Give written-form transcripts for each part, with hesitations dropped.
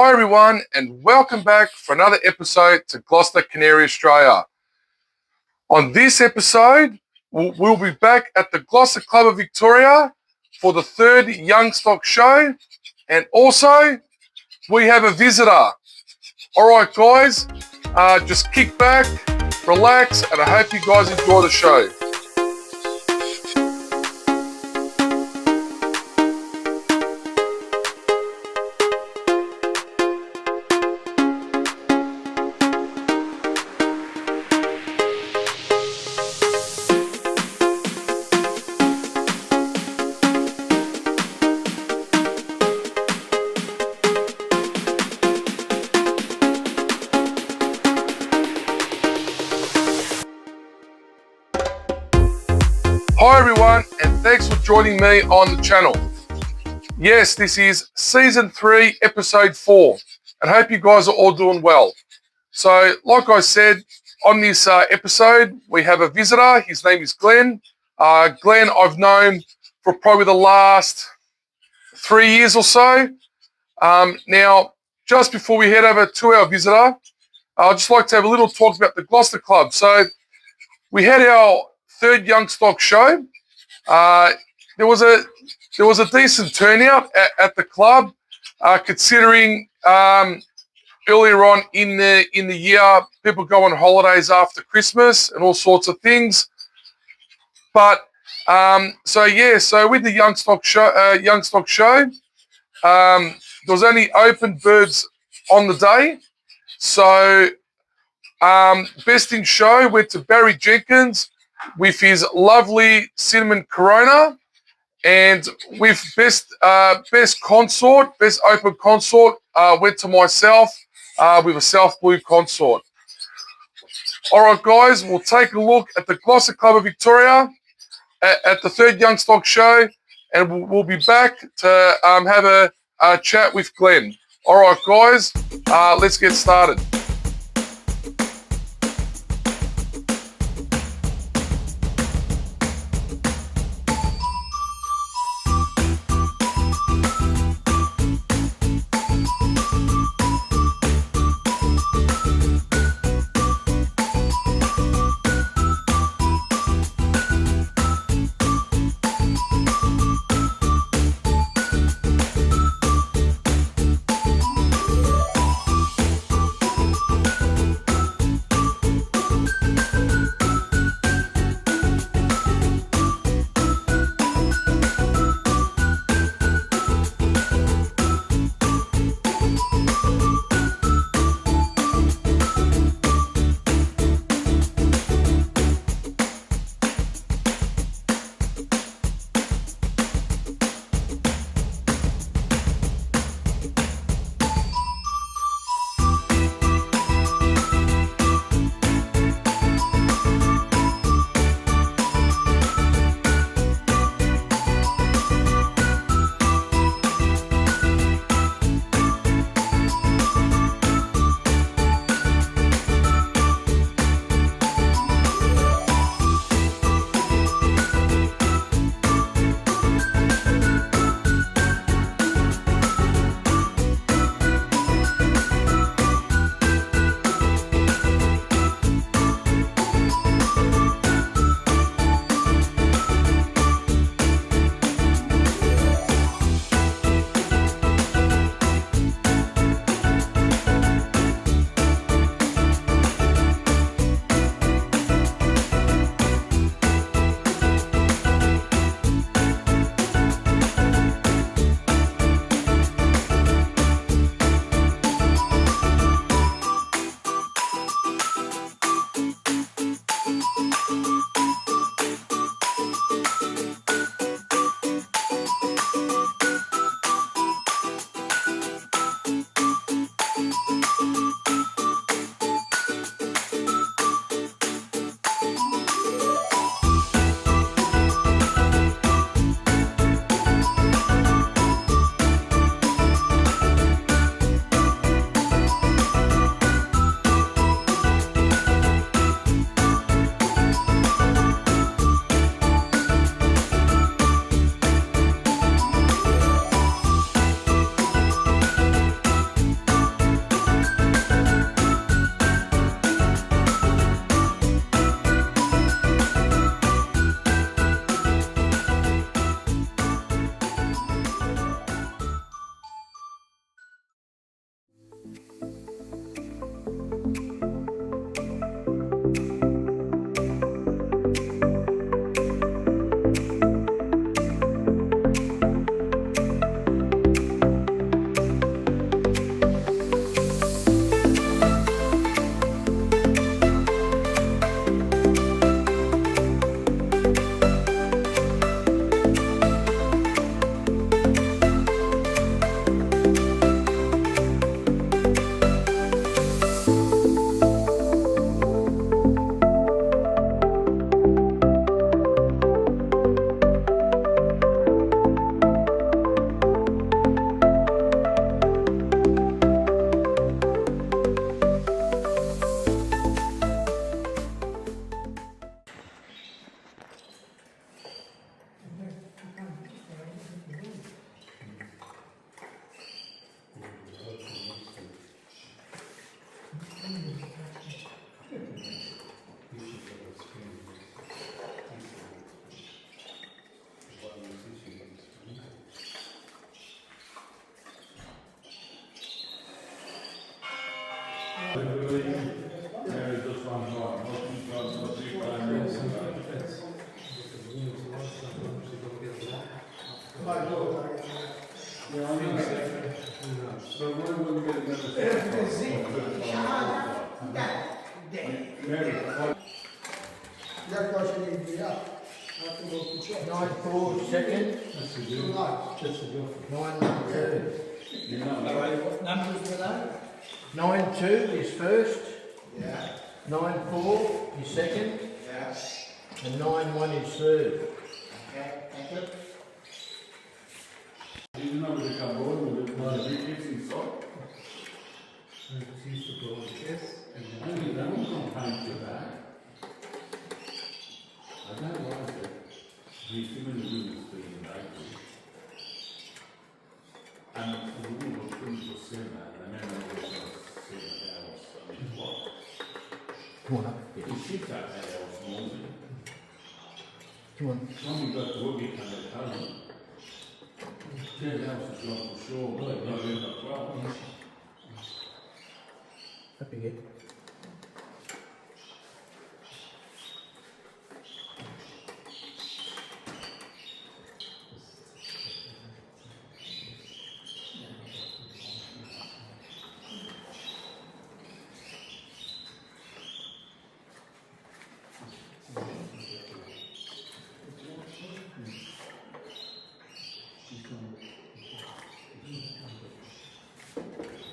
Hi everyone, and welcome back for another episode to Gloster Canary Australia. On this episode, we'll be back at the Gloster Club of Victoria for the third Young Stock show, and also we have a visitor. All right, guys, just kick back, relax, and I hope you guys enjoy the show. Hi everyone, and thanks for joining me on the channel. Yes, this is Season 3, Episode 4, and I hope you guys are all doing well. So, like I said, on this episode, we have a visitor. His name is Glenn. Glenn I've known for probably the last 3 years or so. Now, just before we head over to our visitor, I'd just like to have a little talk about the Gloster Club. So, we had our third Young Stock show. There was a decent turnout at the club, considering earlier on in the year people go on holidays after Christmas and all sorts of things. But so with the Young Stock show, there was only open birds on the day. So best in show went to Barry Jenkins with his lovely cinnamon Corona, and with best open consort went to myself with a South Blue consort. All right, guys, we'll take a look at the Gloster Club of Victoria at the third Young Stock show, and we'll be back to have a chat with Glenn. All right, guys, let's get started. 9-4 second. That's a good one. That's a good one. 9-2. You know, what numbers were they? 9-2 is first. Yeah. 9-4 is second. Yeah. And 9-1 is third. Okay, thank you. Did you know they come on with the big kids inside? It's used to go, yes. And only they won't complain to that. I don't like it. He's given the women's being in April. And the woman was 20%, and then they were 7 hours. I mean, what? Come on up. Yeah. He ships out 8 hours normally. Come on. When we got to work, he came back home. 10 hours is gone for sure, but November 12. Happy good.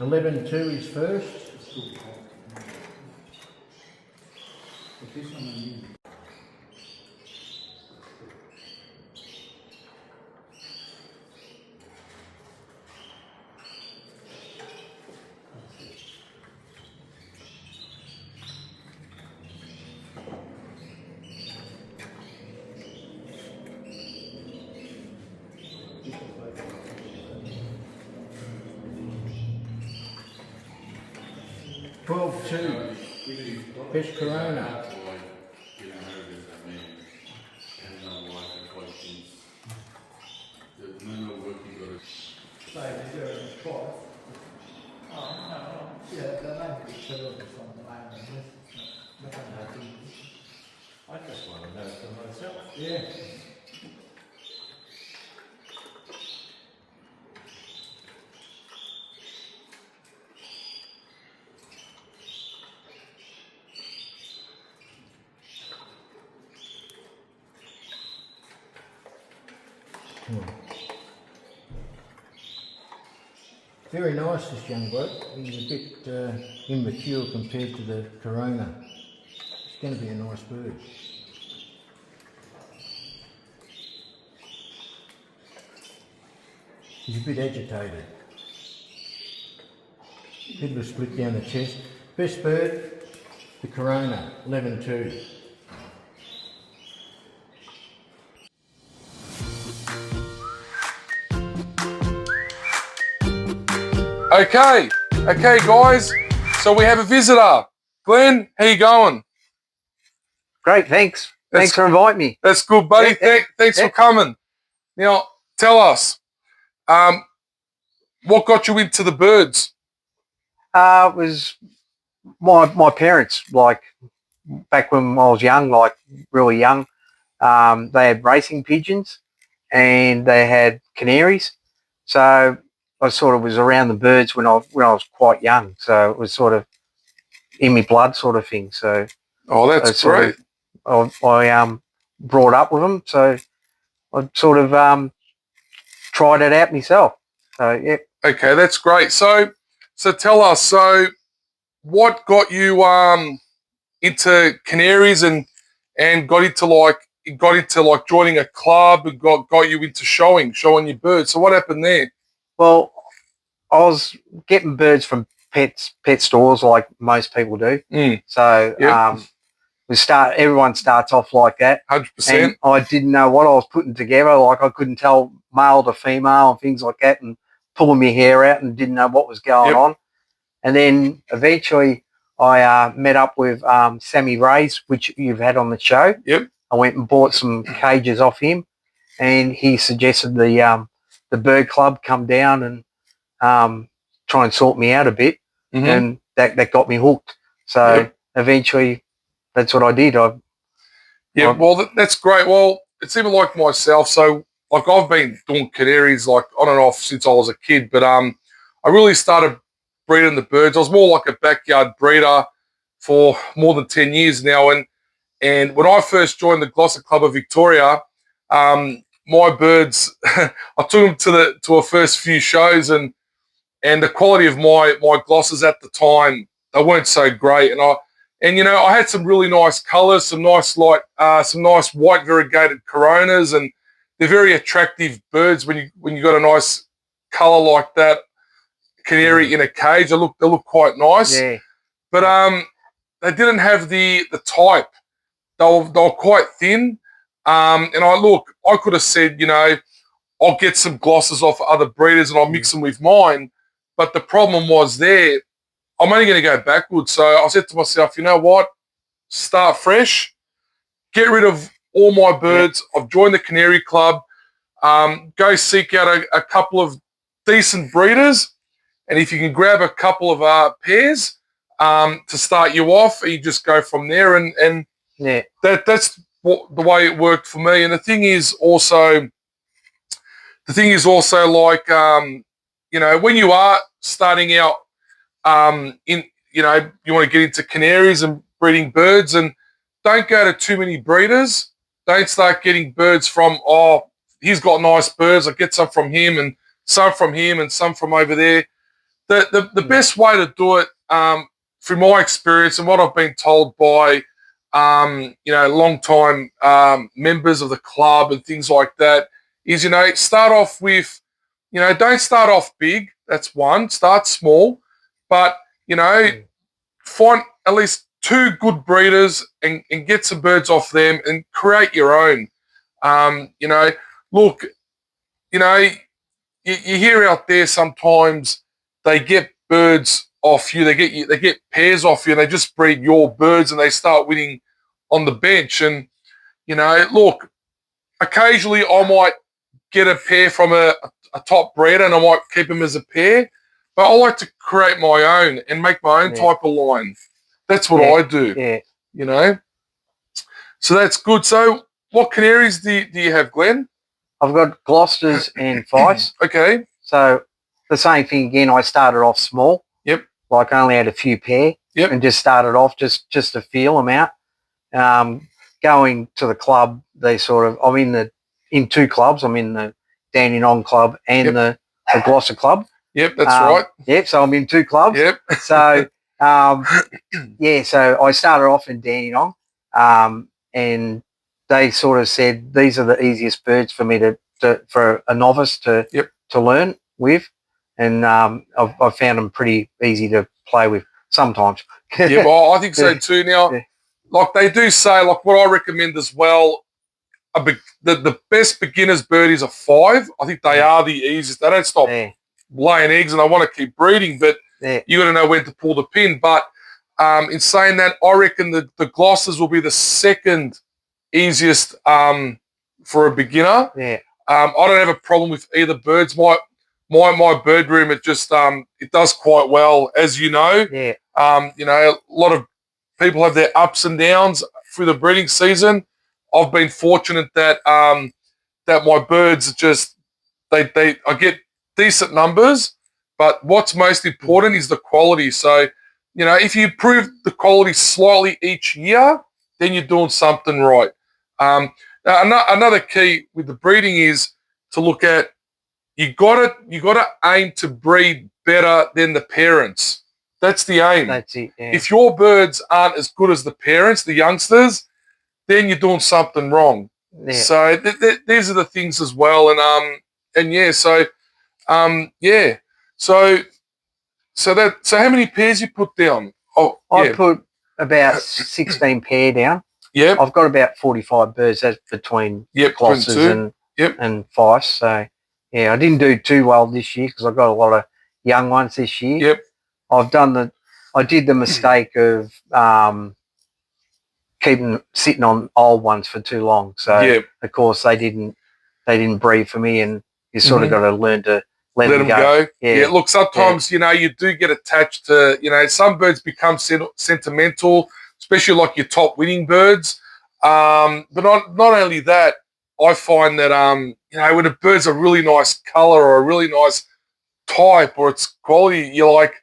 $11.2 is first. $12.2. Best Corona. I just want to know for myself. Yeah. Very nice, this young bloke. He's a bit immature compared to the Corona. It's going to be a nice bird. He's a bit agitated. Bit of a split down the chest. Best bird, the Corona, 11.2. Okay, guys. So we have a visitor. Glenn, how you going? Great, thanks. Thanks for inviting me. That's good, buddy. Thanks for coming. Now, tell us, what got you into the birds? It was my parents, like back when I was young, like really young. They had racing pigeons and they had canaries. So I sort of was around the birds when I was quite young. So it was sort of in my blood sort of thing. So that's great. I brought up with them. So I sort of tried it out myself. So yeah. Okay, that's great. So tell us, so what got you into canaries and got into like joining a club and got you into showing your birds. So what happened there? Well, I was getting birds from pet stores like most people do. So everyone starts off like that. 100%. I didn't know what I was putting together. Like I couldn't tell male to female and things like that, and pulling my hair out and didn't know what was going on. And then eventually I met up with Sammy Rays, which you've had on the show. Yep. I went and bought some cages off him, and he suggested the bird club come down and try and sort me out a bit. And that got me hooked. So eventually, that's what I did. Well, that's great. Well, it's even like myself. So, like, I've been doing canaries like on and off since I was a kid. But I really started breeding the birds. I was more like a backyard breeder for more than 10 years now. And when I first joined the Gloster Club of Victoria, my birds, I took them to our first few shows, and the quality of my glosses at the time, they weren't so great. I had some really nice colours, some nice white variegated coronas, and they're very attractive birds when you got a nice colour like that, canary in a cage. They look quite nice. Yeah. But they didn't have the type. They were quite thin. I could have said, I'll get some glosses off other breeders and I'll mix them with mine. But the problem was there, I'm only going to go backwards. So I said to myself, you know what? Start fresh. Get rid of all my birds. I've joined the Canary Club. Go seek out a couple of decent breeders. And if you can grab a couple of pairs to start you off, you just go from there. And that's the way it worked for me. And the thing is also like, when you are starting out, you want to get into canaries and breeding birds, and don't go to too many breeders. Don't start getting birds from, he's got nice birds, I get some from him and some from him and some from over there. The best way to do it, from my experience and what I've been told by long time members of the club and things like that, is start off with, don't start off big. That's one. Start small, but find at least 2 good breeders and get some birds off them and create your own. Look, you hear out there sometimes they get birds off you. They get pairs off you, and they just breed your birds and they start winning on the bench. And look, occasionally I might get a pair from a top breeder and I might keep them as a pair, but I like to create my own and make my own type of line. That's what I do. Yeah. So that's good. So what canaries do you have, Glenn? I've got Gloucesters and Fifes. Okay. So the same thing again. I started off small. Yep. Like I only had a few pair. Yep. And just started off just to feel them out. Going to the club, I'm in 2 clubs. I'm in the Dandenong Club and the Gloucester Club. Yep, that's right. Yep, so I'm in 2 clubs. Yep. So, so I started off in Dandenong, and they sort of said these are the easiest birds for me for a novice to learn with, and I've found them pretty easy to play with sometimes. Yeah, well, I think so too. Now, like they do say, like what I recommend as well, the best beginner's bird is a 5. I think they are the easiest. They don't stop laying eggs, and I want to keep breeding, but you got to know when to pull the pin. But in saying that, I reckon the Glossers will be the second easiest for a beginner. Yeah. I don't have a problem with either birds. My bird room, it just it does quite well, as you know. Yeah. A lot of people have their ups and downs through the breeding season. I've been fortunate that that my birds just I get decent numbers, but what's most important is the quality. So, if you improve the quality slightly each year, then you're doing something right. Another key with the breeding is to look at you got to aim to breed better than the parents. That's the aim. That's it. Yeah. If your birds aren't as good as the parents, the youngsters, then you're doing something wrong. Yeah. So these are the things as well, So how many pairs you put down? I put about 16 pair down. Yep. I've got about 45 birds. That's between Glossers and Fifes. So I didn't do too well this year because I got a lot of young ones this year. Yep. I did the mistake of keeping sitting on old ones for too long. So of course they didn't breed for me, and you sort of got to learn to let them them go. Yeah. Yeah, look, sometimes, you know, you do get attached to, you know, some birds become sentimental, especially like your top winning birds. But not only that, I find that, you know, when a bird's a really nice color or a really nice type or its quality, you're like,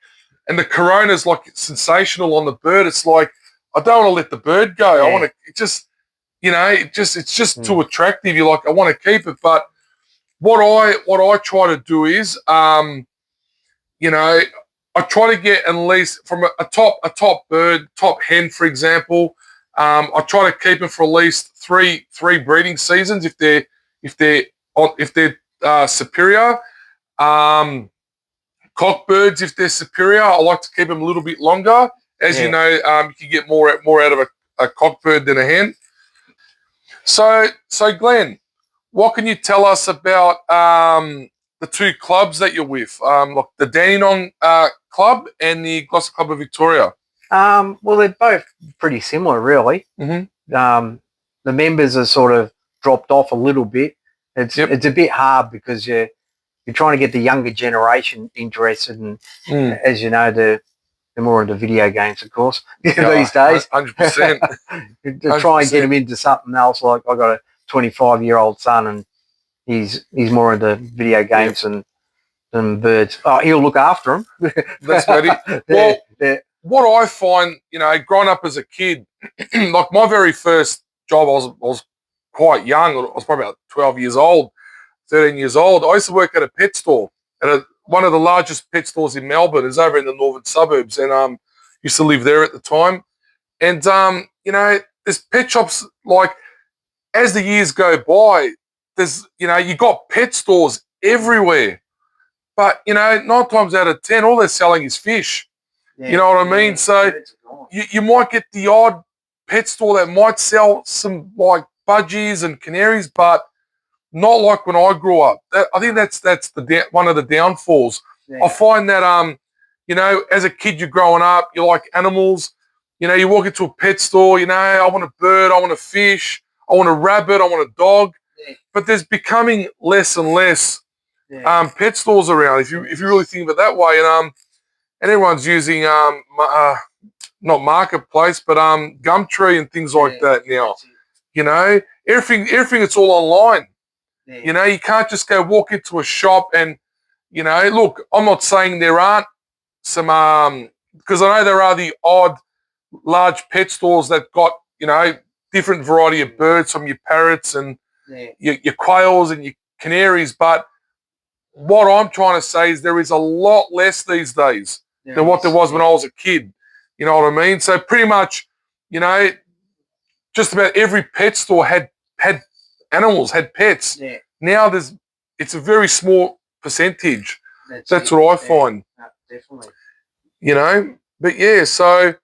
and the corona's like sensational on the bird, it's like, I don't want to let the bird go. I want to just, you know, it's just too attractive. You're like, I want to keep it. But what I try to do is, you know, I try to get at least from a top bird, top hen, for example. I try to keep them for at least three breeding seasons if they're superior. Cockbirds, if they're superior, I like to keep them a little bit longer. As you know, you can get more out of a cockbird than a hen. So Glenn, what can you tell us about the two clubs that you're with, like the Dandenong Club and the Gloucester Club of Victoria? Well, they're both pretty similar, really. The members are sort of dropped off a little bit. It's a bit hard because you're trying to get the younger generation interested, and as you know, they're more into video games, of course, these days. 100%. To try and get them into something else. Like I got a 25-year-old son, and he's more into video games than birds. Oh, he'll look after them. That's ready. Well, what I find, you know, growing up as a kid, like my very first job, I was quite young. I was probably about 12 years old, 13 years old. I used to work at a pet store, at one of the largest pet stores in Melbourne. It's over in the northern suburbs, and used to live there at the time. And you know, there's pet shops, like, as the years go by, there's, you know, you got pet stores everywhere. But, you know, 9 times out of 10, all they're selling is fish. You know what I mean? So you might get the odd pet store that might sell some, like, budgies and canaries, but not like when I grew up. I think that's one of the downfalls. I find that, you know, as a kid, you're growing up, you like animals. You know, you walk into a pet store, you know, I want a bird, I want a fish, I want a rabbit, I want a dog. But there's becoming less and less pet stores around, if you really think of it that way. And everyone's using not Marketplace, but Gumtree and things like that now. You know, everything it's all online. You know, you can't just go walk into a shop and, you know, look, I'm not saying there aren't some because I know there are the odd large pet stores that got, you know, different variety of birds, from your parrots and your quails and your canaries, but what I'm trying to say is there is a lot less these days than what there was when I was a kid. You know what I mean? So pretty much, you know, just about every pet store had animals, had pets. Now it's a very small percentage. That's what I find. Definitely. You know, but yeah, so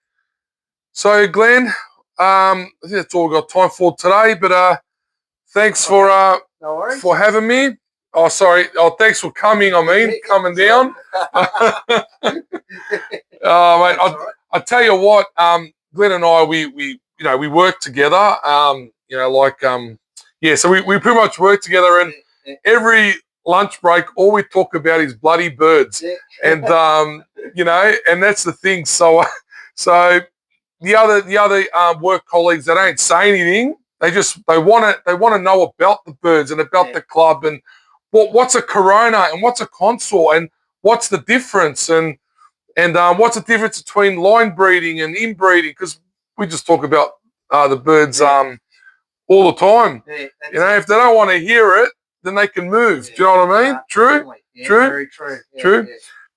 Glenn, I think that's all we've got time for today. But thanks for having me. Oh, sorry. Oh, thanks for coming. I mean, coming down. Oh, mate, I tell you what, Glenn and I, we you know, we work together. You know, like yeah, so we pretty much work together, and every lunch break, all we talk about is bloody birds, and you know, and that's the thing. So the other work colleagues, they don't say anything. They want to know about the birds and about the club, and what's a corona and what's a consort and what's the difference, and what's the difference between line breeding and inbreeding, because we just talk about the birds all the time. You know, if they don't want to hear it, then they can move. Do you know what I mean? True? True? Very true. True?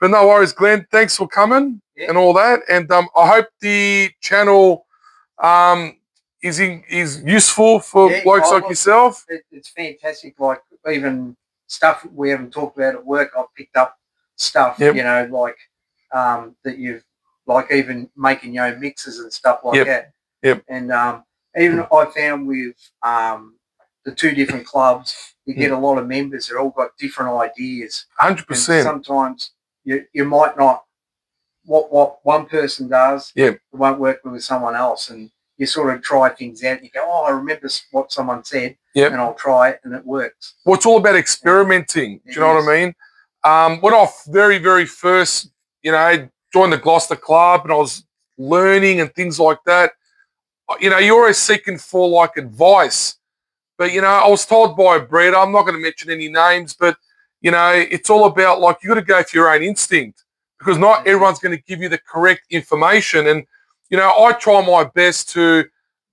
But no worries, Glenn. Thanks for coming and all that. And I hope the channel is useful for blokes like yourself. It's fantastic. Like, even stuff we haven't talked about at work, I've picked up stuff, you know, like that you've, like, even making your own mixes and stuff like that. And even I found with the two different clubs, you get a lot of members that all got different ideas. 100%. Sometimes you might not, what one person does, it won't work with someone else, and you sort of try things out. And you go, oh, I remember what someone said, and I'll try it, and it works. Well, it's all about experimenting. Do you know what I mean? when I very first, joined the Gloucester Club and I was learning and things like that, you're always seeking for like advice. But, I was told by a breeder, I'm not going to mention any names, but, it's all about like, you got to go for your own instinct because not everyone's going to give you the correct information. And, I try my best to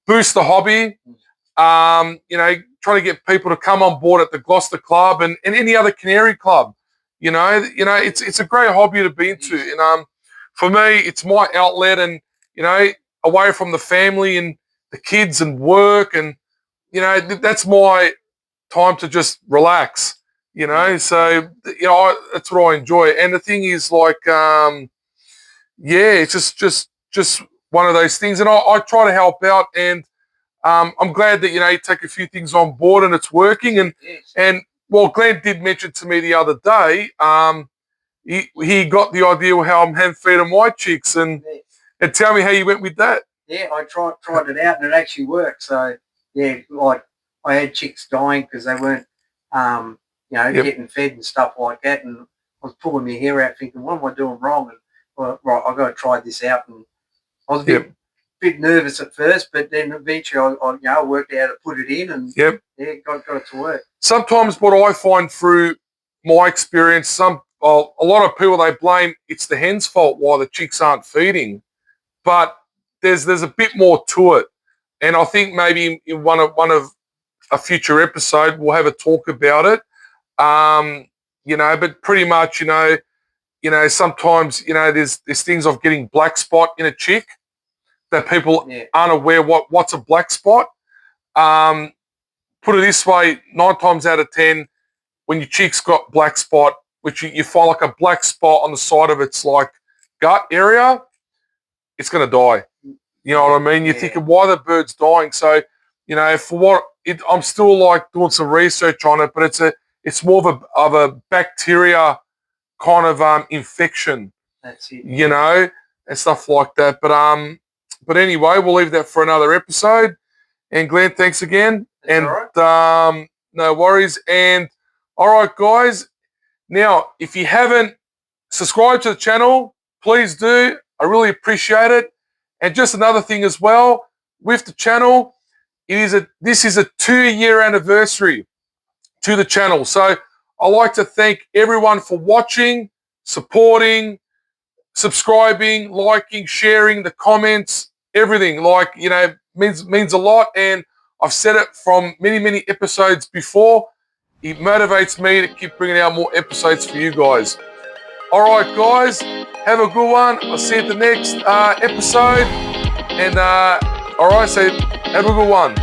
boost the hobby, trying to get people to come on board at the Gloucester Club and any other canary club. It's a great hobby to be into. And for me, it's my outlet and, away from the family and the kids and work and, that's my time to just relax, So, that's what I enjoy. And the thing is, like, it's just one of those things. And I try to help out. And I'm glad that you take a few things on board and it's working. And well, Glenn did mention to me the other day. He got the idea of how I'm hand feeding my chicks, and tell me how you went with that. Yeah, I tried it out and it actually worked. So yeah, like I had chicks dying because they weren't, getting fed and stuff like that, and I was pulling my hair out thinking, what am I doing wrong? And right, I got to try this out. And I was a bit nervous at first, but then eventually I worked out how to put it in, and got it to work. Sometimes what I find through my experience, a lot of people, they blame it's the hen's fault why the chicks aren't feeding, but there's a bit more to it. And I think maybe in one of a future episode we'll have a talk about it. But pretty much, sometimes, there's things of getting black spot in a chick that people aren't aware what's a black spot. Put it this way, 9 times out of 10, when your chick's got black spot, which you find like a black spot on the side of its like gut area, it's going to die. You know what I mean? You're thinking, why the bird's dying? So, I'm still like doing some research on it, but it's more of a bacteria kind of infection. That's it. And stuff like that. But anyway, we'll leave that for another episode. And Glenn, thanks again. That's all right. No worries. And all right, guys. Now, if you haven't subscribed to the channel, please do. I really appreciate it. And just another thing as well, with the channel, this is a 2-year anniversary to the channel. So I'd like to thank everyone for watching, supporting, subscribing, liking, sharing, the comments, everything. Means a lot. And I've said it from many episodes before. It motivates me to keep bringing out more episodes for you guys. All right, guys, have a good one. I'll see you at the next episode. And all right, so have a good one.